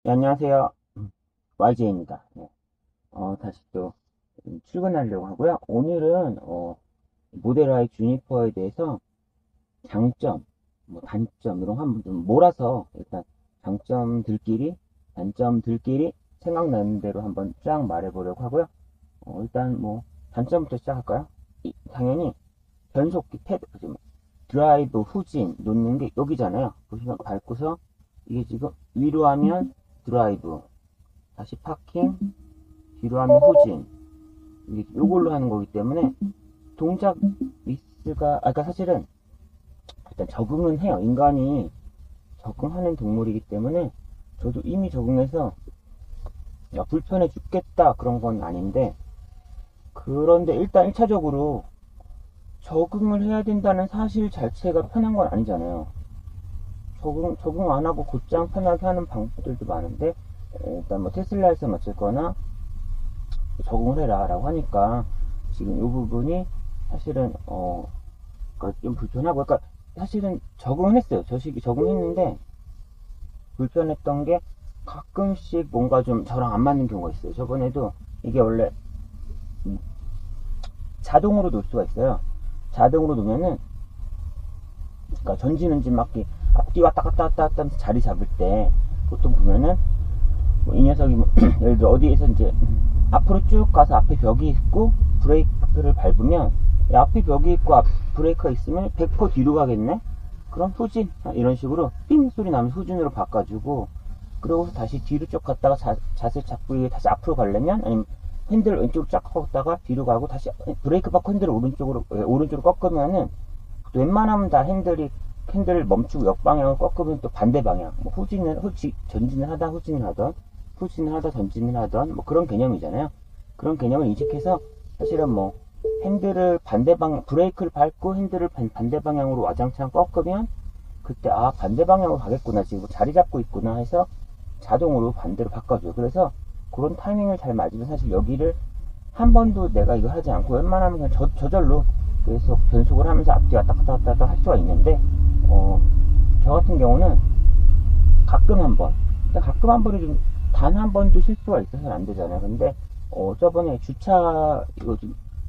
네, 안녕하세요. YJ입니다. 네. 다시 또 출근하려고 하고요. 오늘은 모델 Y 주니퍼에 대해서 장점, 뭐 단점 이런 거 한번 좀 몰아서 일단 장점들끼리, 단점들끼리 생각나는 대로 한번 쫙 말해보려고 하고요. 일단 뭐 단점부터 시작할까요? 당연히 변속기 패드, 드라이브 후진 놓는 게 여기잖아요. 보시면 밟고서 이게 지금 위로 하면 드라이브, 다시 파킹, 뒤로 하면 후진. 이게 요걸로 하는 거기 때문에 동작 미스가, 그러니까 사실은 일단 적응은 해요. 인간이 적응하는 동물이기 때문에 저도 이미 적응해서 야, 불편해 죽겠다 그런 건 아닌데, 그런데 일단 1차적으로 적응을 해야 된다는 사실 자체가 편한 건 아니잖아요. 적응 안 하고 곧장 편하게 하는 방법들도 많은데, 일단 뭐 테슬라에서 맞췄거나 적응을 해라 라고 하니까 지금 이 부분이 사실은 그러니까 좀 불편하고, 그러니까 사실은 적응은 했어요. 저 시기 적응했는데 불편했던 게 가끔씩 뭔가 좀 저랑 안 맞는 경우가 있어요. 저번에도 이게 원래 자동으로 놓을 수가 있어요. 자동으로 놓으면은, 그러니까 전진 운진 막기 앞뒤 왔다 갔다 왔다 갔다 하면서 자리 잡을 때 보통 보면은 뭐이 녀석이 뭐 예를 들어 어디에서 이제 앞으로 쭉 가서 앞에 벽이 있고 브레이크를 밟으면, 앞에 벽이 있고 브레이크가 있으면 100% 뒤로 가겠네? 그럼 후진, 이런 식으로 삥 소리 나면 후진으로 바꿔주고, 그러고서 다시 뒤로 쭉 갔다가 자세 잡고 다시 앞으로 가려면, 아니면 핸들 왼쪽으로 쫙 꺾다가 뒤로 가고 다시 브레이크 바꿔 핸들을 오른쪽으로 꺾으면은, 웬만하면 다 핸들을 멈추고 역방향을 꺾으면 또 반대 방향, 뭐 전진을 하다 후진을 하다 전진을 하던 뭐 그런 개념이잖아요. 그런 개념을 인식해서 사실은 뭐 핸들을 브레이크를 밟고 핸들을 반대 방향으로 와장창 꺾으면, 그때 반대 방향으로 가겠구나, 지금 자리 잡고 있구나 해서 자동으로 반대로 바꿔줘요. 그래서 그런 타이밍을 잘 맞으면 사실 여기를 한 번도 내가 이거 하지 않고 웬만하면 그냥 저절로 계속 변속을 하면서 앞뒤 왔다 갔다 할 수가 있는데, 저 같은 경우는 가끔 한 번, 가끔 한 번이 좀, 단 한 번도 실수가 있어서는 안 되잖아요. 근데 저번에 이거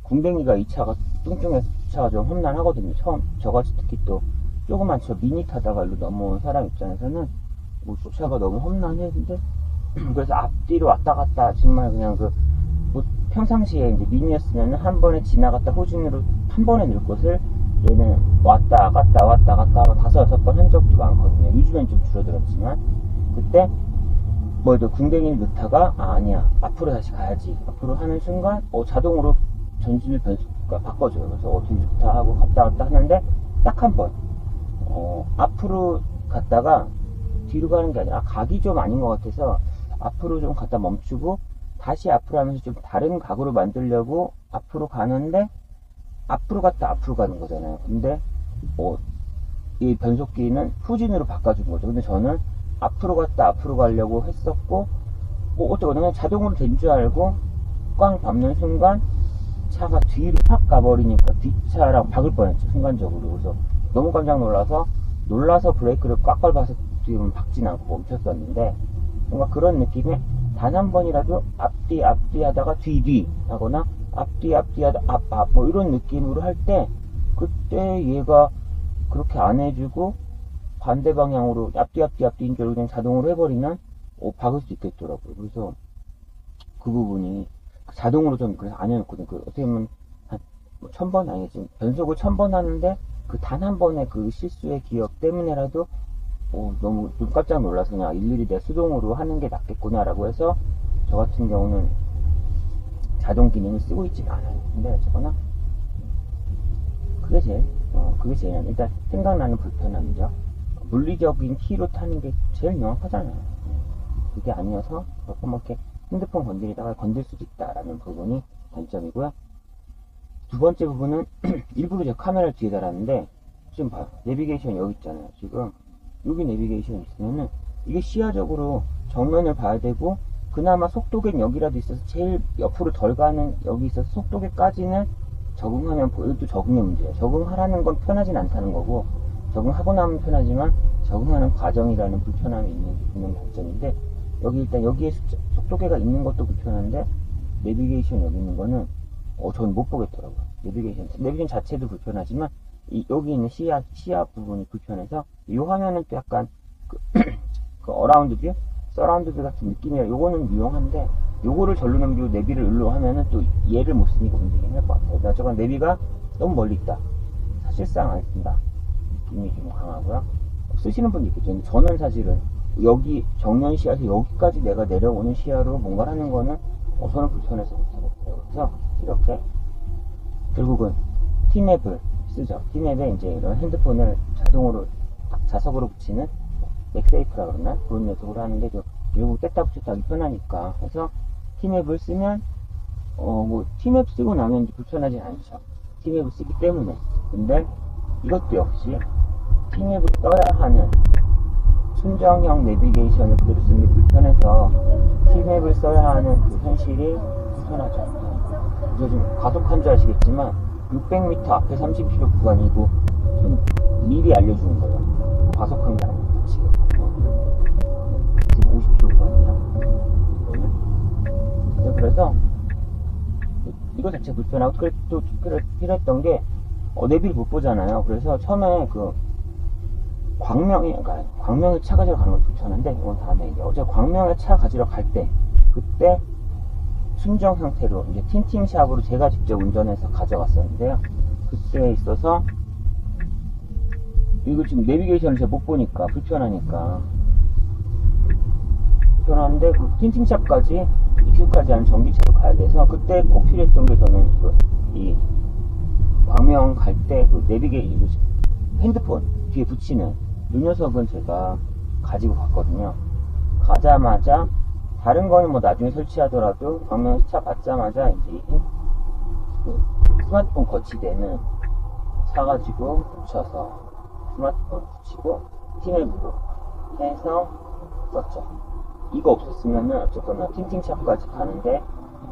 궁뎅이가 이 차가 뚱뚱해서 주차가 좀 험난하거든요. 처음 저같이 특히 또 조그만 저 미니 타다가 일로 넘어온 사람 입장에서는 뭐 주차가 너무 험난했는데, 그래서 앞뒤로 왔다 갔다 정말 그냥 뭐 평상시에 이제 미니였으면 한 번에 지나갔다 후진으로 한 번에 넣을 것을 얘는 왔다 갔다 다섯 여섯 번 한 적도 많거든요. 요즘엔 좀 줄어들었지만, 그때 뭐 궁뎅이를 넣다가 아니야, 앞으로 다시 가야지, 앞으로 하는 순간 자동으로 전진을 바꿔줘요. 그래서 되게 좋다 하고 갔다 하는데, 딱 한 번 앞으로 갔다가 뒤로 가는 게 아니라 각이 좀 아닌 것 같아서 앞으로 좀 갔다 멈추고 다시 앞으로 하면서 좀 다른 각으로 만들려고 앞으로 가는데, 앞으로 갔다 앞으로 가는 거잖아요. 근데 이 변속기는 후진으로 바꿔준 거죠. 근데 저는 앞으로 갔다 앞으로 가려고 했었고, 어쩌거나 자동으로 된 줄 알고 꽝 밟는 순간 차가 뒤로 확 가버리니까 뒷차랑 박을 뻔했죠, 순간적으로. 그래서 너무 깜짝 놀라서 브레이크를 꽉 밟아서 뒤로 박진 않고 멈췄었는데, 뭔가 그런 느낌에 단 한 번이라도 앞뒤 하다가 뒤 하거나 앞뒤 하다 앞 뭐 이런 느낌으로 할 때, 그때 얘가 그렇게 안 해주고 반대 방향으로 앞뒤인 줄 알고 그냥 자동으로 해버리면 박을 수 있겠더라고요. 그래서 그 부분이 자동으로 좀 그래서 안 해놓거든요. 어떻게 보면 한 1000번 아니지, 변속을 1000번 하는데 그 단 한 번의 그 실수의 기억 때문에라도 너무 좀 깜짝 놀라서 그냥 일일이 내 수동으로 하는 게 낫겠구나라고 해서 저 같은 경우는 자동 기능을 쓰고 있지는 않아요. 근데 어쨌거나 그게 제일 일단 생각나는 불편함이죠. 물리적인 키로 타는 게 제일 명확하잖아요. 그게 아니어서 가끔 이렇게 핸드폰 건드리다가 건들 수도 있다라는 부분이 단점이고요. 두 번째 부분은 일부러 제가 카메라를 뒤에 달았는데, 지금 봐요. 내비게이션 여기 있잖아요. 지금 여기 내비게이션 있으면은 이게 시야적으로 정면을 봐야 되고, 그나마 속도계는 여기라도 있어서 제일 옆으로 덜 가는 여기 있어서 속도계까지는 적응하면, 이것도 적응의 문제예요. 적응하라는 건 편하진 않다는 거고, 적응하고 나면 편하지만 적응하는 과정이라는 불편함이 있는 단점인데, 여기 일단 여기에 속도계가 있는 것도 불편한데 내비게이션 여기 있는 거는 저는 못 보겠더라고요. 내비게이션 자체도 불편하지만 여기 있는 시야 부분이 불편해서 이 화면은 또 약간 그 어라운드 뷰, 서라운드 뷰 같은 느낌이라 요거는 유용한데 요거를 절로 넘기고 내비를 일로 하면은 또 얘를 못 쓰니까 문제긴 할 것 같아요. 그러니까 저건 내비가 너무 멀리 있다. 사실상 안 쓴다. 느낌이 좀 강하고요. 쓰시는 분도 있겠죠. 근데 저는 사실은 여기 정면 시야에서 여기까지 내가 내려오는 시야로 뭔가를 하는 거는 저는 불편해서 못하겠어요. 그래서 이렇게 결국은 T맵을 쓰죠. T맵에 이제 이런 핸드폰을 자동으로 자석으로 붙이는 맥세이프라 그러나 그런 녀석으로 하는데 결국 뗐다 붙였다 하기 편하니까 해서 T맵을 쓰면 뭐 T맵 쓰고 나면 불편하진 않죠. T맵을 쓰기 때문에. 근데 이것도 역시 T맵을 써야 하는 순정형 내비게이션을 그대로 쓰는 게 불편해서 T맵을 써야 하는 그 현실이 불편하죠. 이제 좀 가속한 줄 아시겠지만 600m 앞에 30km 구간이고 좀 미리 알려주는 거예요. 가속한 게 아닙니다. 지금 50km 구간이에요. 그래서 이거 자체 불편하고 또 필요했던 게 내비를 못 보잖아요. 그래서 처음에 그 광명에 차 가지러 가는 건 불편한데 이건 다음에 얘기해요. 어제 광명에 차 가지러 갈 때 그때 순정 상태로 이제 틴팅샵으로 제가 직접 운전해서 가져갔었는데요. 그때 있어서 이거 지금 내비게이션을 제가 못 보니까 불편하니까 불편한데 그 틴팅샵까지 익숙하지 않은 전기차로 가야 돼서 그때 꼭 필요했던 게 저는 이 광명 갈 때 그 내비게이션 핸드폰 뒤에 붙이는 이 녀석은 제가 가지고 갔거든요. 가자마자 다른 거는 뭐 나중에 설치하더라도 광명 차 받자마자 이제 그 스마트폰 거치대는 사가지고 붙여서 스마트폰 붙이고 T맵으로 해서 썼죠. 이거 없었으면은 어쨌거나 틴팅샵까지 가는데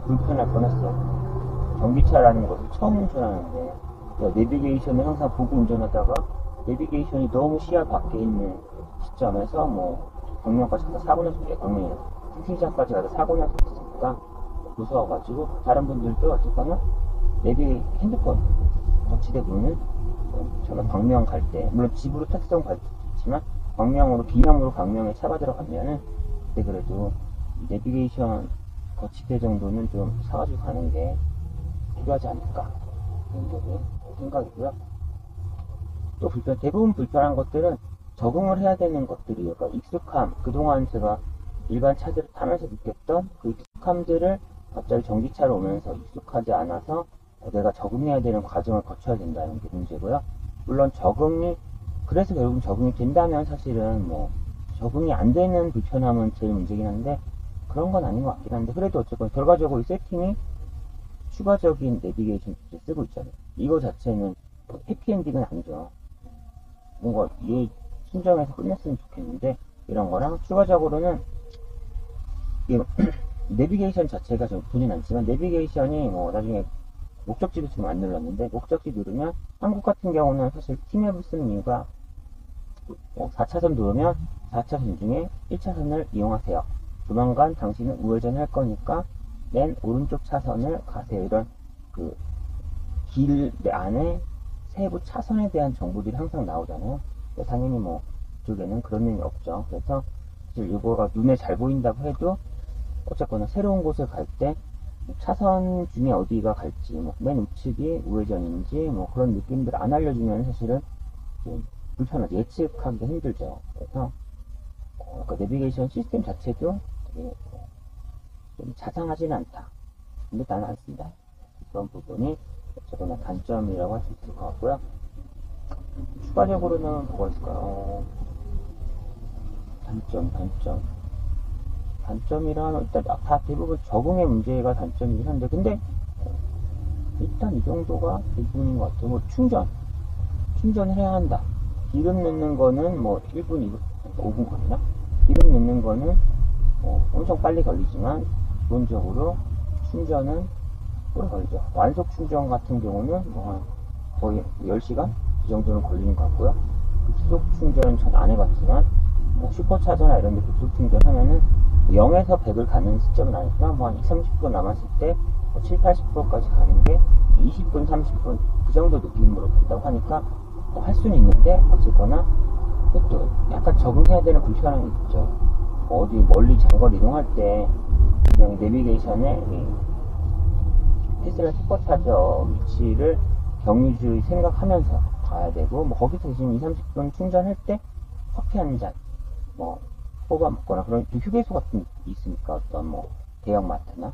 불편할 뻔했어요. 전기차라는 것을 처음 운전하는데 내비게이션을 항상 보고 운전하다가 내비게이션이 너무 시야 밖에 있는 시점에서 뭐 광명까지 가서 사고 날 수 있어요. 광명이 틴팅샵까지 가서 사고 날 수 있으니까 무서워가지고 다른 분들도 어쨌거나 핸드폰 거치대 보는 저는 광명 갈 때 물론 집으로 택시점 갈 수도 있지만 기념으로 광명에 차 받으러 가면은 그때 그래도 내비게이션 거치대 정도는 좀 사가지고 가는 게 필요하지 않을까 개인적인 생각이고요. 또 대부분 불편한 것들은 적응을 해야 되는 것들이에요. 그러니까 익숙함, 그동안 제가 일반 차들을 타면서 느꼈던 그 익숙함들을 갑자기 전기차로 오면서 익숙하지 않아서 내가 적응해야 되는 과정을 거쳐야 된다는 게 문제고요. 물론 그래서 결국은 적응이 된다면 사실은 뭐 적응이 안 되는 불편함은 제일 문제긴 한데 그런 건 아닌 것 같긴 한데 그래도 어쨌건 결과적으로 이 세팅이 추가적인 내비게이션 쓰고 있잖아요. 이거 자체는 해피엔딩은 아니죠. 뭔가 얘 순정해서 끝냈으면 좋겠는데 이런 거랑 추가적으로는 내비게이션 자체가 좀 보진 않지만 내비게이션이 뭐 나중에 목적지도 지금 안 눌렀는데 목적지 누르면 한국 같은 경우는 사실 T맵을 쓰는 이유가 4차선 누르면 4차선 중에 1차선을 이용하세요. 조만간 당신은 우회전 할 거니까 맨 오른쪽 차선을 가세요. 이런 그 길 안에 세부 차선에 대한 정보들이 항상 나오잖아요. 당연히 뭐 이쪽에는 그런 의미 없죠. 그래서 사실 이거가 눈에 잘 보인다고 해도 어쨌거나 새로운 곳을 갈 때 차선 중에 어디가 갈지 맨 우측이 우회전인지 뭐 그런 느낌들 안 알려주면 사실은 좀 불편하죠. 예측하기가 힘들죠. 그래서 그러니까 내비게이션 시스템 자체도 되게 좀 자상하지는 않다. 근데 나는 안 쓴다. 그런 부분이 어쨌거나 단점이라고 할 수 있을 것 같고요. 추가적으로는 뭐가 있을까요? 단점이란 일단 다 대부분 적응의 문제가 단점이긴 한데 근데 일단 이 정도가 대부분인 것 같아요. 뭐 충전을 해야 한다. 기름 넣는 거는 뭐 1분, 5분 걸리나? 기름 넣는 거는 엄청 빨리 걸리지만 기본적으로 충전은 오래 걸리죠. 완속 충전 같은 경우는 거의 10시간? 이 정도는 걸리는 것 같고요. 급속 충전은 전 안 해봤지만 슈퍼차저나 이런 데 급속 충전하면은 0에서 100을 가는 시점은 아니지만 뭐 한 20, 30분 남았을 때 뭐 7, 80%까지 가는 게 20분, 30분 그 정도 느낌으로 된다고 하니까 뭐 할 수는 있는데 어쨌거나 또 약간 적응해야 되는 불편함이 있죠. 뭐 어디 멀리 장거리 이동할 때 그냥 내비게이션에 테슬라 슈퍼차저 위치를 경유주의 생각하면서 가야 되고, 뭐 거기서 지금 2, 30분 충전할 때 커피 한 잔 뭐 뽑아 먹거나 그런 휴게소 같은 게 있으니까 어떤 뭐 대형마트나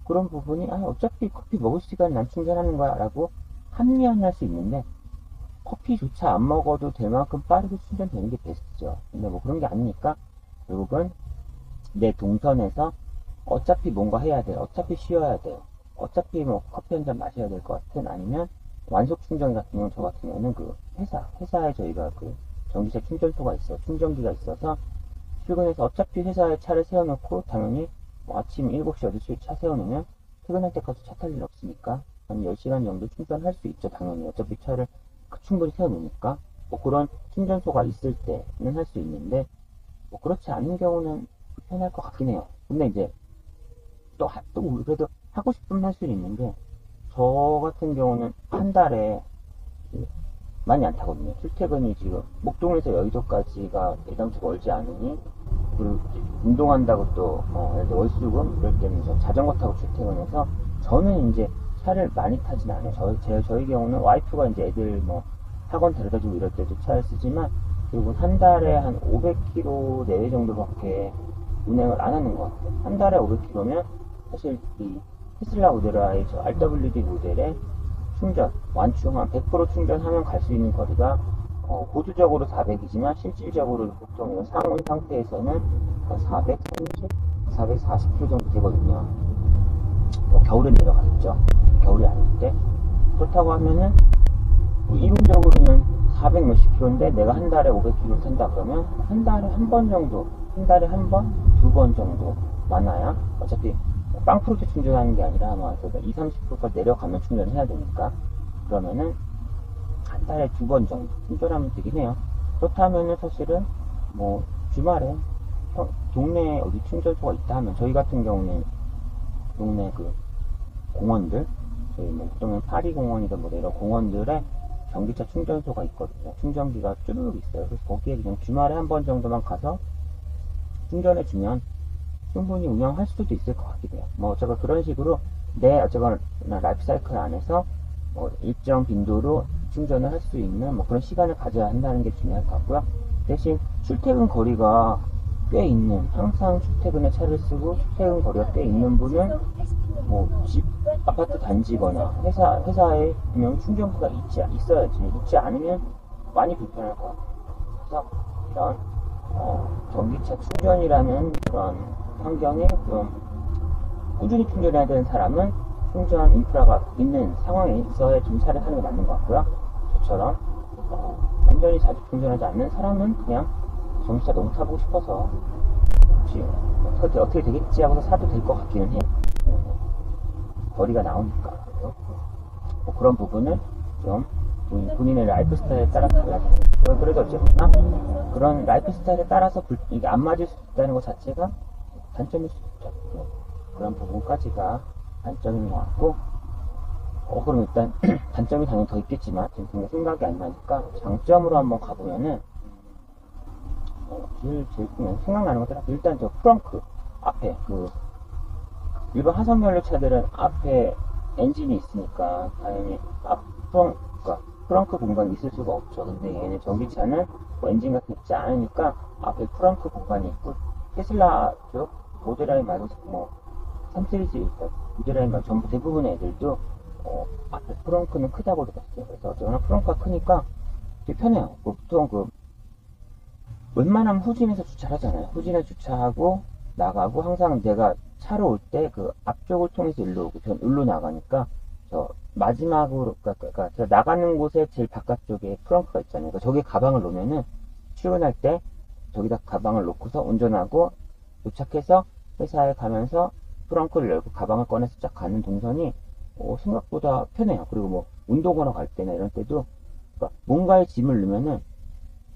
그런 부분이 어차피 커피 먹을 시간 난 충전하는 거야 라고 합리화할 수 있는데, 커피조차 안 먹어도 될 만큼 빠르게 충전되는 게 베스트죠. 근데 뭐 그런 게 아니니까 결국은 내 동선에서 어차피 뭔가 해야 돼요. 어차피 쉬어야 돼요. 어차피 뭐 커피 한 잔 마셔야 될 것 같은, 아니면 완속 충전 같은 경우, 저 같은 경우는 그 회사에 저희가 그 전기차 충전소가 있어요. 충전기가 있어서 출근해서 어차피 회사에 차를 세워놓고 당연히 뭐 아침 7시, 8시에 차 세워놓으면 퇴근할 때까지 차 탈 일 없으니까 한 10시간 정도 충전할 수 있죠. 당연히 어차피 차를 충분히 세워놓으니까. 뭐 그런 충전소가 있을 때는 할 수 있는데, 뭐 그렇지 않은 경우는 불편할 것 같긴 해요. 근데 이제 또 그래도 하고 싶으면 할 수는 있는데, 저 같은 경우는 한 달에 많이 안 타거든요. 출퇴근이 지금 목동에서 여의도까지가 예상치 멀지 않으니, 그리고 운동한다고 또 월수금 이럴 때는 저 자전거 타고 출퇴근해서, 저는 이제 차를 많이 타진 않아요. 저희 경우는 와이프가 이제 애들 뭐 학원 데려다주고 이럴 때도 차를 쓰지만, 결국은 한 달에 한 500km 내외 정도밖에 운행을 안 하는 것 같아요. 한 달에 500km면 사실 이 테슬라 모델의 저 RWD 모델의 충전, 완충 한 100% 충전하면 갈 수 있는 거리가 보조적으로 400이지만 실질적으로 보통 상온 상태에서는 430, 440km 정도 되거든요. 겨울에 내려가겠죠. 겨울이 아닐 때. 그렇다고 하면은 이론적으로는 400 몇십 킬로인데 내가 한 달에 500km 탄다 그러면 한 달에 한 번 정도, 한 달에 한 번, 두 번 정도 많아야, 어차피 빵프로트 충전하는 게 아니라 아마 20, 30%까지 내려가면 충전해야 되니까, 그러면은 한 달에 두 번 정도 충전하면 되긴 해요. 그렇다면은 사실은 뭐 주말에 동네에 어디 충전소가 있다 하면, 저희 같은 경우는 동네 그 공원들, 저희 뭐 보통은 파리공원이든 뭐 이런 공원들에 전기차 충전소가 있거든요. 충전기가 쭈르륵 있어요. 그래서 거기에 그냥 주말에 한 번 정도만 가서 충전해주면 충분히 운영할 수도 있을 것 같기도 해요. 뭐 어쨌건 그런 식으로 내 어쨌거나 라이프 사이클 안에서 뭐 일정 빈도로 충전을 할 수 있는 뭐 그런 시간을 가져야 한다는 게 중요할 것 같고요. 대신 출퇴근 거리가 꽤 있는, 항상 출퇴근에 차를 쓰고 출퇴근 거리가 꽤 있는 분은 뭐 집, 아파트 단지거나 회사에 분명 충전기가 있어야지. 있지 않으면 많이 불편할 것 같아요. 그래서 이런 전기차 충전이라는 그런 환경에 좀 꾸준히 충전해야 되는 사람은 충전 인프라가 있는 상황에 있어야 좀 차를 사는 게 맞는 것 같고요. 저처럼 완전히 자주 충전하지 않는 사람은 그냥 전기차 너무 타보고 싶어서 혹시 어떻게 되겠지 하고서 사도 될 것 같기는 해요. 거리가 나오니까. 뭐 그런 부분은 좀 본인의 라이프 스타일에 따라서 달라요. 그래도 어쨌거나 그런 라이프 스타일에 따라서 이게 안 맞을 수 있다는 것 자체가 단점일 수 있죠. 그런 부분까지가 단점인 것 같고, 그럼 일단 단점이 당연히 더 있겠지만 지금 생각이 안 나니까 장점으로 한번 가보면은, 제일 생각나는 것들은 일단 저 프렁크 앞에 일반 화석연료 차들은 앞에 엔진이 있으니까 당연히 프렁크 공간이 있을 수가 없죠. 근데 얘는 전기차는 뭐 엔진 같은 게 있지 않으니까 앞에 프렁크 공간이 있고, 테슬라 쪽 모델라인 말고 뭐 3시리즈 모델라인 말고 전부 대부분의 애들도 앞에 프렁크는 크다고 들었어요. 그래서 어쩌나 프렁크가 크니까 되게 편해요. 보통 웬만하면 후진해서 주차를 하잖아요. 후진해서 주차하고 나가고, 항상 내가 차로 올 때 앞쪽을 통해서 일로 오고 전 일로 나가니까 저 마지막으로 그러니까 저 나가는 곳에 제일 바깥쪽에 프렁크가 있잖아요. 그러니까 저기에 가방을 놓으면은 출근할 때 저기다 가방을 놓고서 운전하고 도착해서 회사에 가면서 프렁크를 열고 가방을 꺼내서 쫙 가는 동선이 생각보다 편해요. 그리고 뭐 운동하러 갈 때나 이런 때도 그러니까 뭔가에 짐을 넣으면은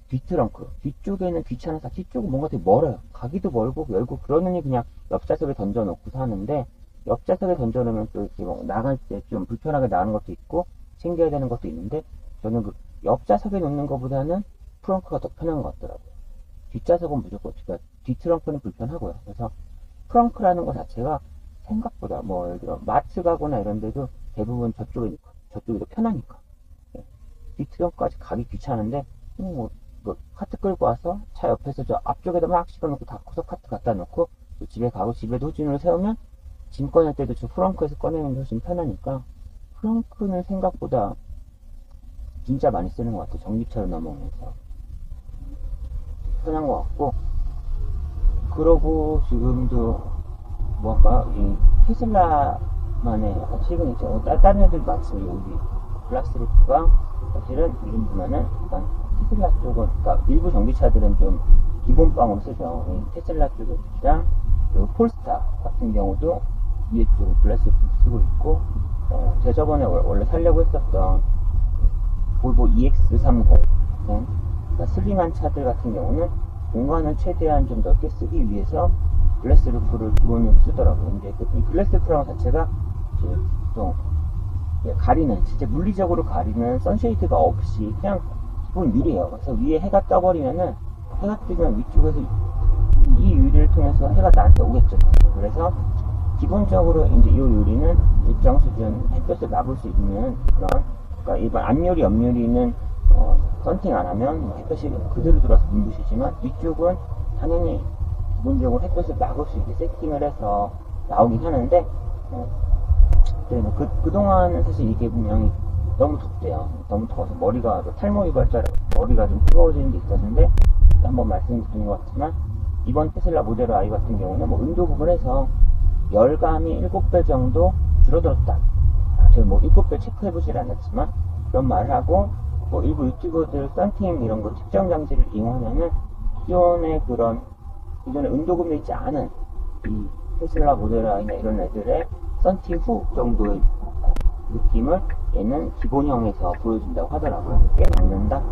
뒷트렁크. 뒤쪽에는 귀찮아서, 뒤쪽은 뭔가 되게 멀어요. 가기도 멀고, 열고, 그러느니 그냥 옆좌석에 던져놓고 사는데, 옆좌석에 던져놓으면 또 이렇게 뭐 나갈 때 좀 불편하게 나가는 것도 있고, 챙겨야 되는 것도 있는데, 저는 그 옆좌석에 놓는 것보다는 트렁크가 더 편한 것 같더라고요. 뒷좌석은 무조건, 그러니까 뒷트렁크는 불편하고요. 그래서 트렁크라는 것 자체가 생각보다, 뭐, 예를 들어, 마트 가거나 이런 데도 대부분 저쪽이 더 편하니까. 뒷트렁크까지 가기 귀찮은데, 뭐, 카트 끌고 와서 차 옆에서 저 앞쪽에다 막 씹어놓고 닫고서 카트 갖다 놓고 또 집에 가고 집에도 후진으로 세우면 짐 꺼낼 때도 저 프렁크에서 꺼내는 게 훨씬 편하니까 프렁크는 생각보다 진짜 많이 쓰는 것 같아요. 전기차로 넘어오면서 편한 것 같고, 그러고 지금도 뭐랄까 이 테슬라만의 약간 최근 있죠. 다른 애들 많지만 여기 글라스루프가 사실은 이름 보면은 약간 테슬라 쪽은, 그러니까 일부 전기차들은 좀 기본빵으로 쓰죠. 테슬라 쪽이랑 그리고 폴스타 같은 경우도 위에 쪽 글라스루프 쓰고 있고, 제가 저번에 원래 살려고 했었던 볼보 EX30, 그러니까 슬림한 차들 같은 경우는 공간을 최대한 좀 넓게 쓰기 위해서 글래스 루프를 기본으로 쓰더라고요. 근데 이 글래스 루프라는 자체가 또 가리는, 진짜 물리적으로 가리는 선쉐이드가 없이 그냥 기본 유리예요. 그래서 위에 해가 떠버리면은, 해가 뜨면 위쪽에서 이 유리를 통해서 해가 나한테 오겠죠. 그래서 기본적으로 이제 이 유리는 일정 수준 햇볕을 막을 수 있는 그런, 그러니까 일반 앞유리, 옆유리는 썬팅 안 하면 햇볕이 그대로 들어와서 눈부시지만, 위쪽은 당연히 기본적으로 햇볕을 막을 수 있게 세팅을 해서 나오긴 하는데, 그동안은 사실 이게 분명히 너무 덥대요. 너무 더워서 머리가, 탈모 유발자라 머리가 좀 뜨거워지는 게 있었는데, 한번 말씀드린 것 같지만, 이번 테슬라 모델 Y 같은 경우는 뭐 온도 부분에서 열감이 7배 정도 줄어들었다. 제가 뭐 7배 체크해보질 않았지만, 그런 말을 하고, 뭐 일부 유튜버들 썬팅 이런 거 측정 장치를 이용하면은 기존에 온도금이 있지 않은 이 테슬라 모델 Y나 이런 애들의 썬팅 후 정도의 느낌을 얘는 기본형에서 보여준다고 하더라고요. 꽤 막는다?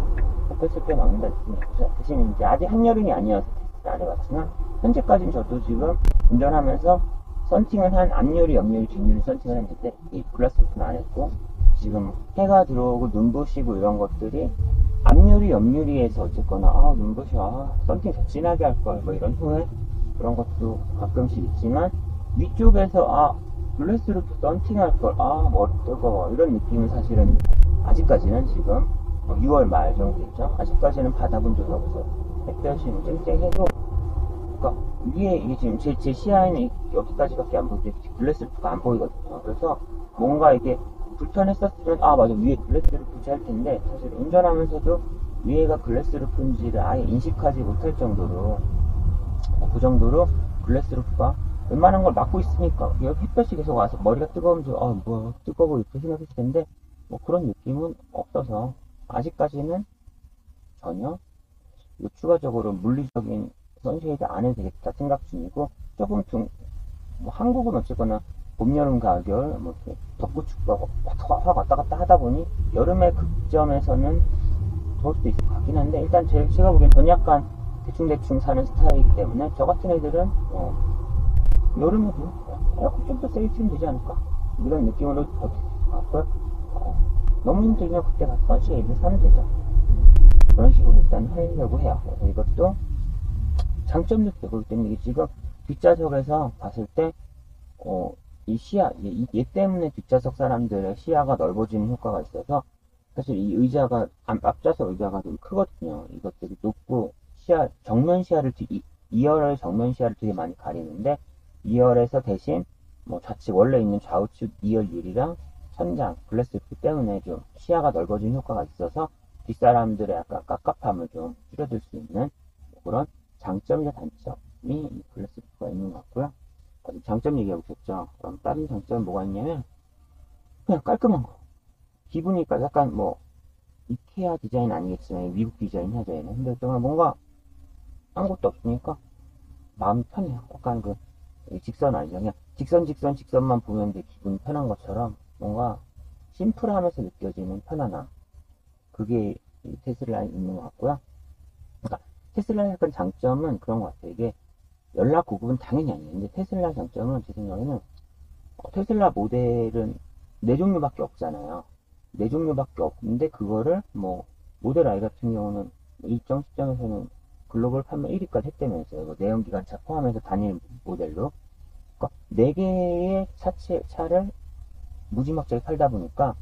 햇볕을 꽤 막는다 느낌이 있죠. 대신 이제 아직 한여름이 아니어서 테스트 안 해봤지만, 현재까지는 저도 지금 운전하면서 썬팅은 한 앞유리, 옆유리, 뒷유리 썬팅을 했는데, 이 글라스루프는 안 했고, 지금 해가 들어오고 눈부시고 이런 것들이 앞유리, 옆유리에서 어쨌거나 눈부셔, 썬팅 더 진하게 할걸, 뭐 이런 후회, 그런 것도 가끔씩 있지만, 위쪽에서 글래스루프 썬팅 할걸, 머리 뜨거워, 이런 느낌은 사실은 아직까지는 지금 6월 말 정도 됐죠. 아직까지는 받아본 적이 없어요. 햇볕이 쨍쨍해도, 그러니까 위에 이게 지금 제 시야에는 여기까지밖에 안 보이는데 글래스루프가 안 보이거든요. 그래서 뭔가 이게 불편했었으면, 맞아, 위에 글래스루프지 할 텐데, 사실 운전하면서도 위에가 글래스루프인지를 아예 인식하지 못할 정도로, 그 정도로 글래스루프가 웬만한 걸 막고 있으니까, 햇볕이 계속 와서 머리가 뜨거우면 뭐야 뜨거워 이렇게 생각했을 텐데, 뭐 그런 느낌은 없어서 아직까지는 전혀 추가적으로 물리적인 선쉐이드 안 해도 되겠다 생각 중이고, 조금 뭐 한국은 어쨌거나 봄, 여름, 가을, 뭐 이렇게 덥고 춥고 확 왔다 갔다 하다 보니 여름의 극점에서는 더울 수도 있을 것 같긴 한데, 일단 제가 보기엔 전 약간 대충대충 사는 스타일이기 때문에 저 같은 애들은 여름에도 에어컨 좀 더 세게 치면 되지 않을까, 이런 느낌으로 버틸 수 있을 것 같고요. 너무 힘들면 그때 가서 선쉐이드 사면 되죠. 그런 식으로 일단 하려고 해요. 그래서 이것도 장점도 있어요. 그렇기 때문에 이게 지금 뒷좌석에서 봤을 때 이 시야, 얘 때문에 뒷좌석 사람들의 시야가 넓어지는 효과가 있어서, 사실 이 의자가, 앞좌석 의자가 좀 크거든요. 이것들이 높고, 정면 시야를, 2열의 정면 시야를 되게 많이 가리는데, 2열에서 대신, 뭐 좌측, 원래 있는 좌우측 2열 유리랑 천장, 글래스루프 때문에 좀 시야가 넓어지는 효과가 있어서, 뒷사람들의 약간 깝깝함을 좀 줄여줄 수 있는 그런 장점이나 단점이 글래스루프가 있는 것 같고요. 장점 얘기하고 있었죠. 그럼 다른 장점은 뭐가 있냐면, 그냥 깔끔한 거. 기분이니까 약간 뭐 이케아 디자인 아니겠지만 미국 디자인 하죠. 얘는. 근데 정말 뭔가 아무것도 없으니까 마음이 편해요. 약간 직선 아니죠. 그냥 직선만 보면 되게 기분이 편한 것처럼 뭔가 심플하면서 느껴지는 편안함. 그게 테슬라에 있는 것 같고요. 그러니까 테슬라의 약간 장점은 그런 것 같아요. 이게 연락 고급은 당연히 아니에요. 근데 테슬라 장점은 제 생각에는 테슬라 모델은 4종류밖에 없잖아요. 4종류밖에 없는데 그거를 뭐 모델 I 같은 경우는 일정 시점에서는 글로벌 판매 1위까지 했다면서요. 뭐 내연기관차 포함해서 단일 모델로. 그러니까 4개의 차를 무지막지하게 팔다 보니까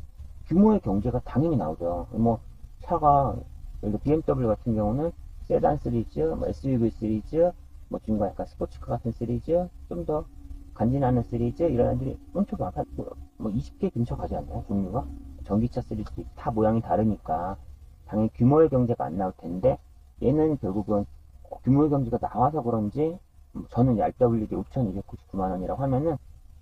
규모의 경제가 당연히 나오죠. 뭐 차가 예를 들어 BMW 같은 경우는 세단 시리즈, 뭐 SUV 시리즈, 뭐 중간 약간 스포츠카 같은 시리즈, 좀 더 간지나는 시리즈 이런 애들이 엄청 많아. 뭐 20개 근처 가지 않나요? 종류가? 전기차 시리즈 다 모양이 다르니까 당연히 규모의 경제가 안 나올 텐데 얘는 결국은 규모의 경제가 나와서 그런지 저는 RWD 5,299만 원이라고 하면은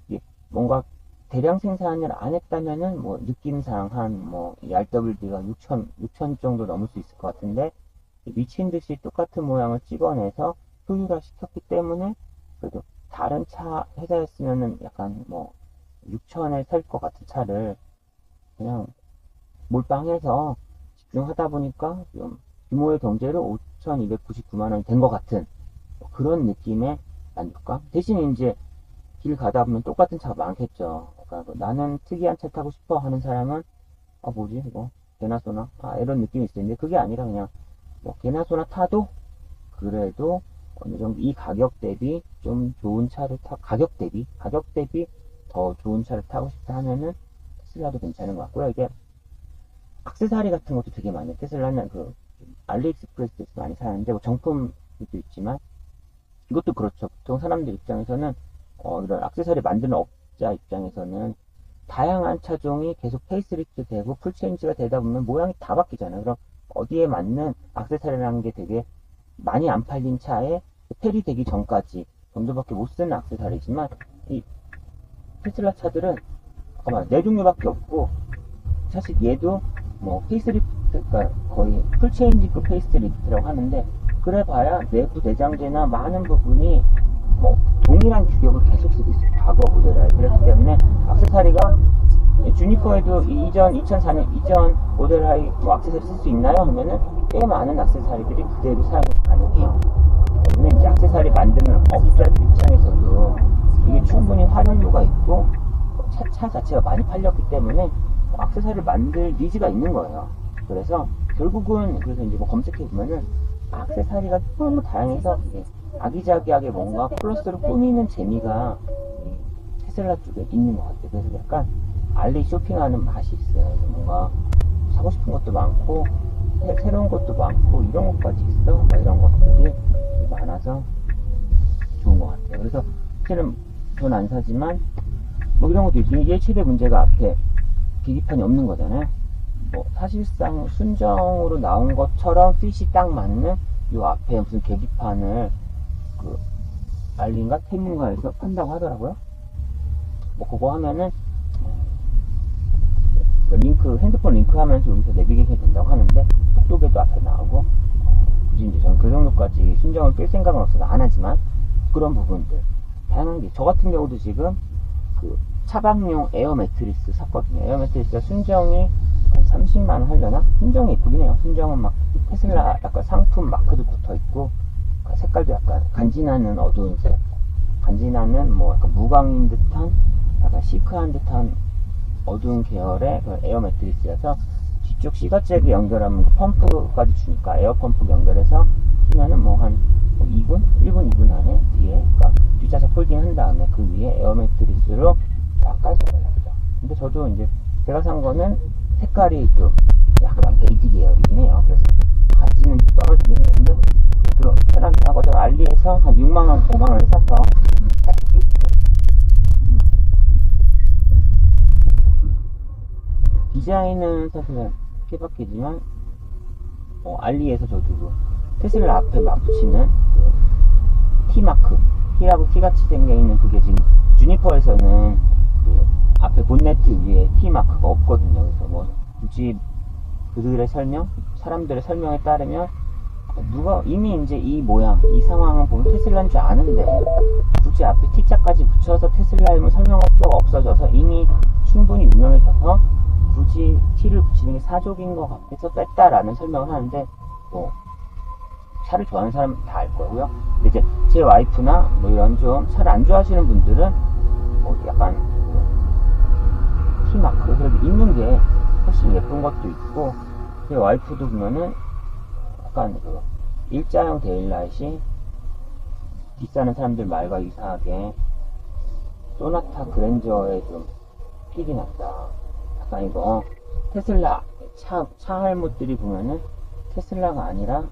이게 뭔가 대량 생산을 안 했다면은 뭐 느낌상 한 뭐 RWD가 6천 정도 넘을 수 있을 것 같은데 미친 듯이 똑같은 모양을 찍어내서 효율화 시켰기 때문에 그래도 다른 차 회사였으면은 약간 뭐 6천에 살 것 같은 차를 그냥 몰빵해서 집중하다 보니까 좀 규모의 경제로 5,299만 원이 된 것 같은 그런 느낌의 만족감. 대신 이제 길 가다 보면 똑같은 차가 많겠죠. 그러니까 나는 특이한 차 타고 싶어 하는 사람은 뭐지 이거 개나 소나 이런 느낌이 있을 텐데 그게 아니라 그냥 뭐 개나 소나 타도 그래도 어느 정도 이 가격 대비 좀 좋은 차를 가격 대비 더 좋은 차를 타고 싶다 하면은 테슬라도 괜찮은 것 같고요. 이게 액세서리 같은 것도 되게 많아요. 테슬라는 그 알리익스프레스에서 많이 사는데 뭐 정품도 있지만 이것도 그렇죠. 보통 사람들 입장에서는 이런 액세서리 만드는 업자 입장에서는 다양한 차종이 계속 페이스리프트 되고 풀체인지가 되다 보면 모양이 다 바뀌잖아요. 그럼 어디에 맞는 액세서리라는 게 되게 많이 안 팔린 차에 펠이 되기 전까지 정도밖에 못 쓰는 액세서리지만 이 테슬라 차들은 4종류밖에 없고 사실 얘도 뭐 페이스리프트, 그러니까 거의 풀체인지급 페이스리프트라고 하는데 그래봐야 내부 내장재나 많은 부분이 뭐 동일한 규격을 계속 쓰고 있어요. 과거 모델을. 그렇기 때문에 액세서리가 주니퍼에도 이전 2004년 이전 모델 하이 뭐 액세서리 쓸 수 있나요? 하면은 꽤 많은 액세서리들이 그대로 사용 가능해요. 때문에 이제 액세서리 만드는 업자들 입장에서도 이게 충분히 활용도가 있고 차 자체가 많이 팔렸기 때문에 액세서리를 만들 니즈가 있는 거예요. 그래서 결국은 그래서 이제 뭐 검색해 보면은 액세서리가 너무 다양해서 아기자기하게 뭔가 플러스로 꾸미는 재미가 테슬라 쪽에 있는 것 같아요. 그래서 약간 알리 쇼핑하는 맛이 있어요. 뭔가 사고 싶은 것도 많고 새로운 것도 많고 이런 것까지 있어 막 이런 것들이 많아서 좋은 것 같아요. 그래서 실은 돈 안 사지만 뭐 이런 것도 있지. 이게 최대 문제가 앞에 계기판이 없는 거잖아요. 뭐 사실상 순정으로 나온 것처럼 핏이 딱 맞는 요 앞에 무슨 계기판을 그 알린가 테문가에서 판다고 하더라고요. 뭐 그거 하면은 그 링크 핸드폰 링크 하면서 여기서 내비게이션이 된다고 하는데 속도계도 앞에 나오고 굳이 이제 저는 그 정도까지 순정을 뺄 생각은 없어서 안 하지만 그런 부분들 다양한 게 저 같은 경우도 지금 그 차박용 에어 매트리스 샀거든요. 에어 매트리스가 순정이 한 30만원 하려나? 순정이 예쁘긴 해요. 순정은 막 테슬라 약간 상품 마크도 붙어 있고 색깔도 약간 간지나는 어두운 색, 간지나는 뭐 약간 무광인 듯한 약간 시크한 듯한 어두운 계열의 그 에어 매트리스여서 뒤쪽 C가잭 연결하면 펌프까지 주니까 에어 펌프 연결해서 쓰면은 뭐 한 2분? 1분, 2분 안에 뒤에 그러니까 뒷좌석 폴딩 한 다음에 그 위에 에어 매트리스로 쫙 깔서 올라가죠. 근데 저도 이제 제가 산 거는 색깔이 좀 약간 베이지 계열이긴 해요. 그래서 가지는 좀 떨어지긴 했는데 그럼 편하게 하고 저 알리에서 한 6만원, 5만원에 사서 할 수 있고요. 디자인은 사실은 케바케지만 알리에서 저도 그 테슬라 앞에 막 붙이는 그 T마크 T라고 T같이 생겨있는 그게 지금 주니퍼에서는 그 앞에 본네트 위에 T마크가 없거든요. 그래서 뭐 굳이 그들의 설명, 사람들의 설명에 따르면 누가 이미 이제 이 모양, 이 상황을 보면 테슬라인 줄 아는데 굳이 앞에 T자까지 붙여서 테슬라임을 설명할 필요가 없어져서 이미 충분히 유명해져서 굳이 T를 붙이는 게 사족인 것 같아서 뺐다라는 설명을 하는데 뭐 차를 좋아하는 사람 다 알 거고요. 근데 이제 제 와이프나 뭐 이런 좀 차를 안 좋아하시는 분들은 뭐 약간 키마크 그래도 있는 게 훨씬 예쁜 것도 있고, 제 와이프도 보면은 약간 그 일자형 데일라이트이 비싸는 사람들 말과 이상하게 소나타 그랜저에 좀 픽이 났다. 약간 이거 테슬라 차 할못들이 보면은 테슬라가 아니라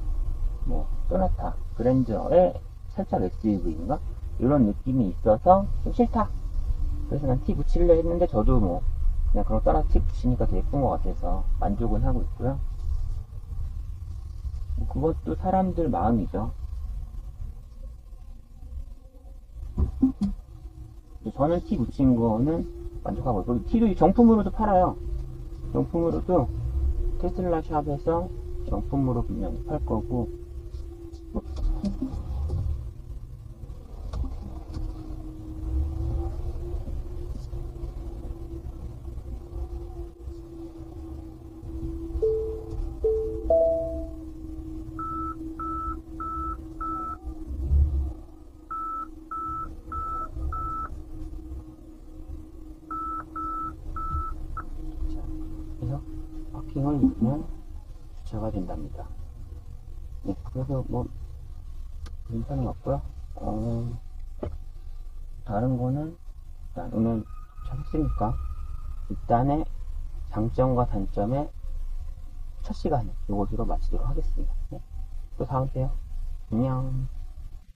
뭐 소나타 그랜저의 살짝 SUV인가 이런 느낌이 있어서 좀 싫다. 그래서 난 T 붙일래 했는데, 저도 뭐 그냥 그런 따라 T 붙이니까 더 예쁜 것 같아서 만족은 하고 있고요. 그것도 사람들 마음이죠. 저는 T 붙인 거는 만족하고 있고, T도 정품으로도 팔아요. 정품으로도 테슬라 샵에서 정품으로 분명히 팔 거고, 그래서 파킹을 누르면 주차가 된답니다. 네, 그래서 뭐 괜찮은 것 같고요. 다른 거는 일단 오늘 도착했으니까 일단의 장점과 단점의 첫 시간을 이것으로 마치도록 하겠습니다. 네, 또 다음 봬요. 안녕.